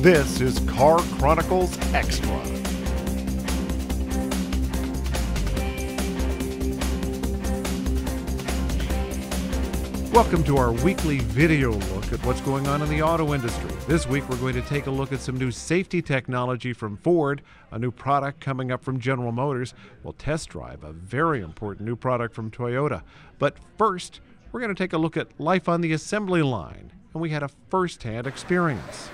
This is Car Chronicles Extra. Welcome to our weekly video look at what's going on in the auto industry. This week we're going to take a look at some new safety technology from Ford, a new product coming up from General Motors. We'll test drive a very important new product from Toyota. But first, we're going to take a look at life on the assembly line, and we had a first-hand experience.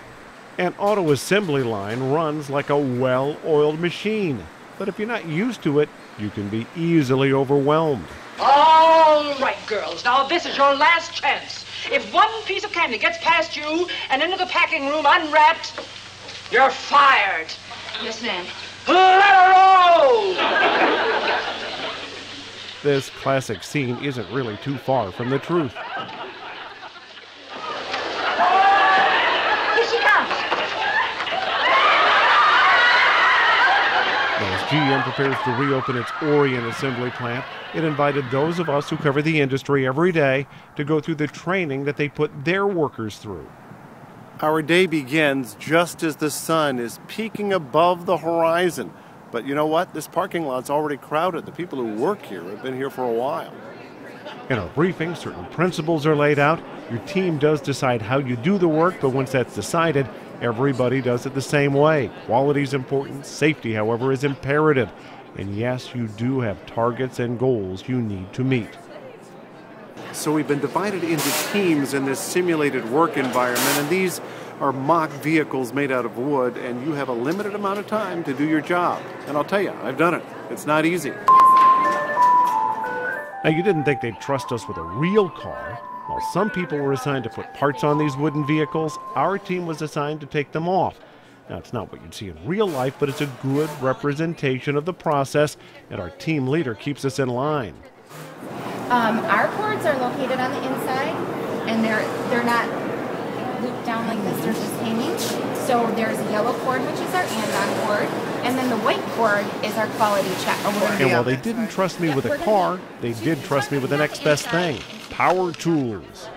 An auto assembly line runs like a well-oiled machine, but if you're not used to it, you can be easily overwhelmed. All right, girls, now this is your last chance. If one piece of candy gets past you and into the packing room unwrapped, you're fired. Yes, ma'am. Let her roll! This classic scene isn't really too far from the truth. Here she comes. As GM prepares to reopen its Orion assembly plant, it invited those of us who cover the industry every day to go through the training that they put their workers through. Our day begins just as the sun is peaking above the horizon. But you know what? This parking lot's already crowded. The people who work here have been here for a while. In our briefing, certain principles are laid out. Your team does decide how you do the work, but once that's decided, everybody does it the same way. Quality is important. Safety, however, is imperative. And yes, you do have targets and goals you need to meet. So we've been divided into teams in this simulated work environment, and these are mock vehicles made out of wood, and you have a limited amount of time to do your job. And I'll tell you, I've done it. It's not easy. Now, you didn't think they'd trust us with a real car. While some people were assigned to put parts on these wooden vehicles, our team was assigned to take them off. Now, it's not what you'd see in real life, but it's a good representation of the process, and our team leader keeps us in line. Our cords are located on the inside, and they're not looped down like this, they're just hanging. So there's a yellow cord, which is our and-on cord, and then the white cord is our quality check. And while they didn't trust me with a car, they did trust me with the next best thing, power tools.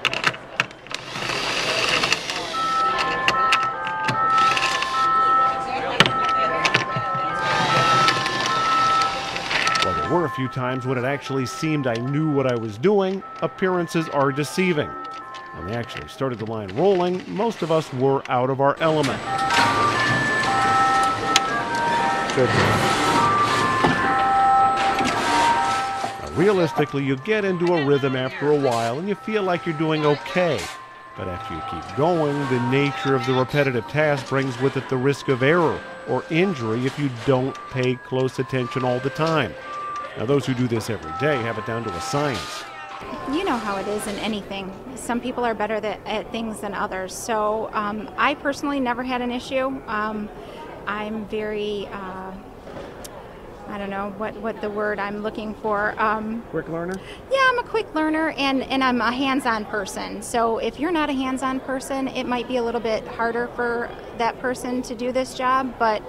Well, there were a few times when it actually seemed I knew what I was doing. Appearances are deceiving. When we actually started the line rolling, most of us were out of our element. Good. Now, realistically, you get into a rhythm after a while and you feel like you're doing okay. But after you keep going, the nature of the repetitive task brings with it the risk of error or injury if you don't pay close attention all the time. Now, those who do this every day have it down to a science. You know how it is in anything. Some people are better at things than others. So I personally never had an issue. I'm very, I don't know what the word I'm looking for. Quick learner? Yeah, I'm a quick learner, and I'm a hands-on person. So if you're not a hands-on person, it might be a little bit harder for that person to do this job. But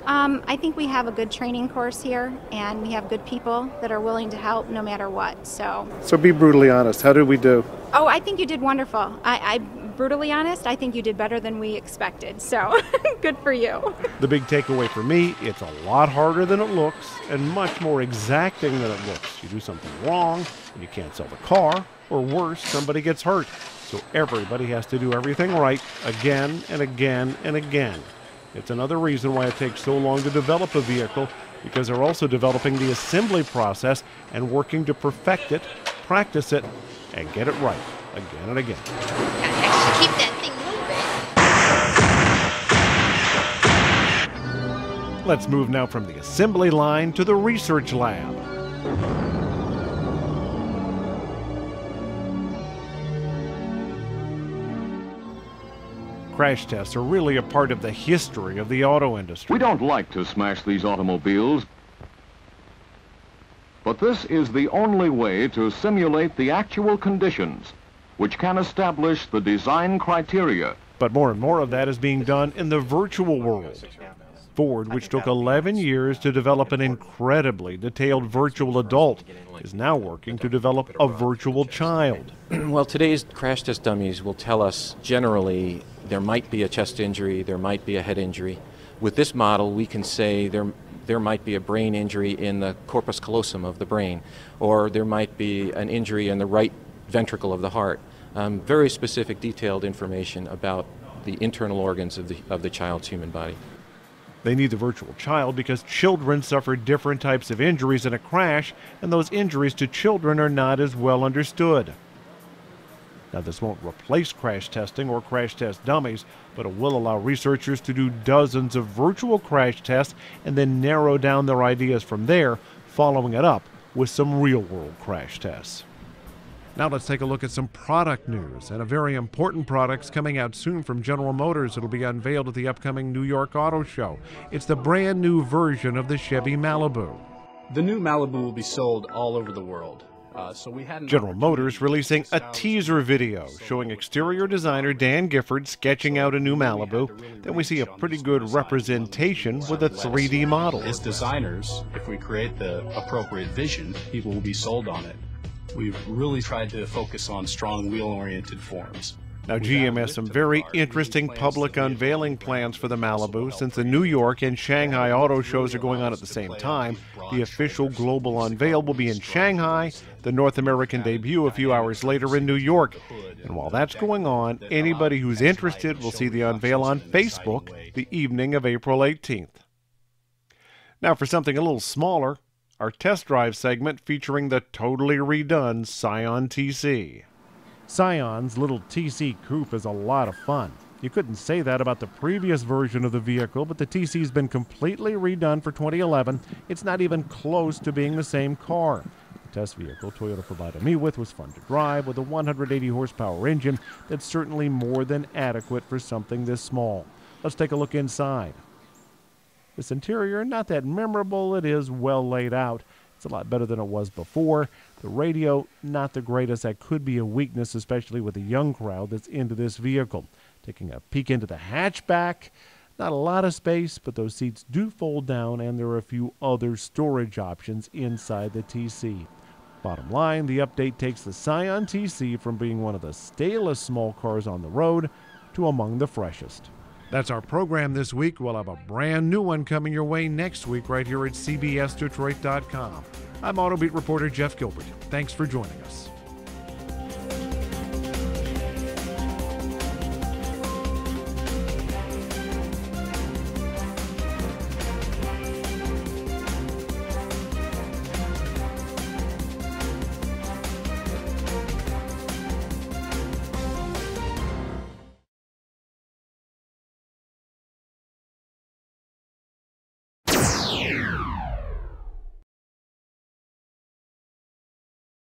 I think we have a good training course here, and we have good people that are willing to help no matter what. So be brutally honest. How did we do? Oh, I think you did wonderful. I'm brutally honest, I think you did better than we expected. So good for you. The big takeaway for me, it's a lot harder than it looks and much more exacting than it looks. You do something wrong and you can't sell the car, or worse, somebody gets hurt. So everybody has to do everything right again and again and again. It's another reason why it takes so long to develop a vehicle, because they're also developing the assembly process and working to perfect it, practice it, and get it right again and again. Gotta keep that thing moving. Let's move now from the assembly line to the research lab. Crash tests are really a part of the history of the auto industry. We don't like to smash these automobiles, but this is the only way to simulate the actual conditions, which can establish the design criteria. But more and more of that is being done in the virtual world. Ford, which took 11 years to develop an incredibly detailed virtual adult, is now working to develop a virtual child. Well, today's crash test dummies will tell us generally there might be a chest injury, there might be a head injury. With this model, we can say there might be a brain injury in the corpus callosum of the brain, or there might be an injury in the right ventricle of the heart. Very specific, detailed information about the internal organs of the child's human body. They need the virtual child because children suffer different types of injuries in a crash, and those injuries to children are not as well understood. Now, this won't replace crash testing or crash test dummies, but it will allow researchers to do dozens of virtual crash tests and then narrow down their ideas from there, following it up with some real-world crash tests. Now let's take a look at some product news, and a very important product's coming out soon from General Motors. It'll be unveiled at the upcoming New York Auto Show. It's the brand new version of the Chevy Malibu. The new Malibu will be sold all over the world. General Motors releasing a teaser video showing exterior designer Dan Gifford sketching out a new Malibu. Then we see a pretty good representation with a 3D model. As designers, if we create the appropriate vision, people will be sold on it. We've really tried to focus on strong wheel-oriented forms. Now, GM has some very interesting public unveiling plans for the Malibu. Since the New York and Shanghai auto shows are going on at the same time, the official global unveil will be in Shanghai, the North American debut a few hours later in New York. And while that's going on, anybody who's interested will see the unveil on Facebook the evening of April 18th. Now, for something a little smaller, our test drive segment featuring the totally redone Scion TC. Scion's little TC coupe is a lot of fun. You couldn't say that about the previous version of the vehicle, but the TC's been completely redone for 2011. It's not even close to being the same car. The test vehicle Toyota provided me with was fun to drive, with a 180 horsepower engine that's certainly more than adequate for something this small. Let's take a look inside. This interior, not that memorable. It is well laid out. It's a lot better than it was before. The radio, not the greatest. That could be a weakness, especially with the young crowd that's into this vehicle. Taking a peek into the hatchback, not a lot of space, but those seats do fold down, and there are a few other storage options inside the TC. Bottom line, the update takes the Scion TC from being one of the stalest small cars on the road to among the freshest. That's our program this week. We'll have a brand new one coming your way next week right here at CBSDetroit.com. I'm Autobeat reporter Jeff Gilbert. Thanks for joining us.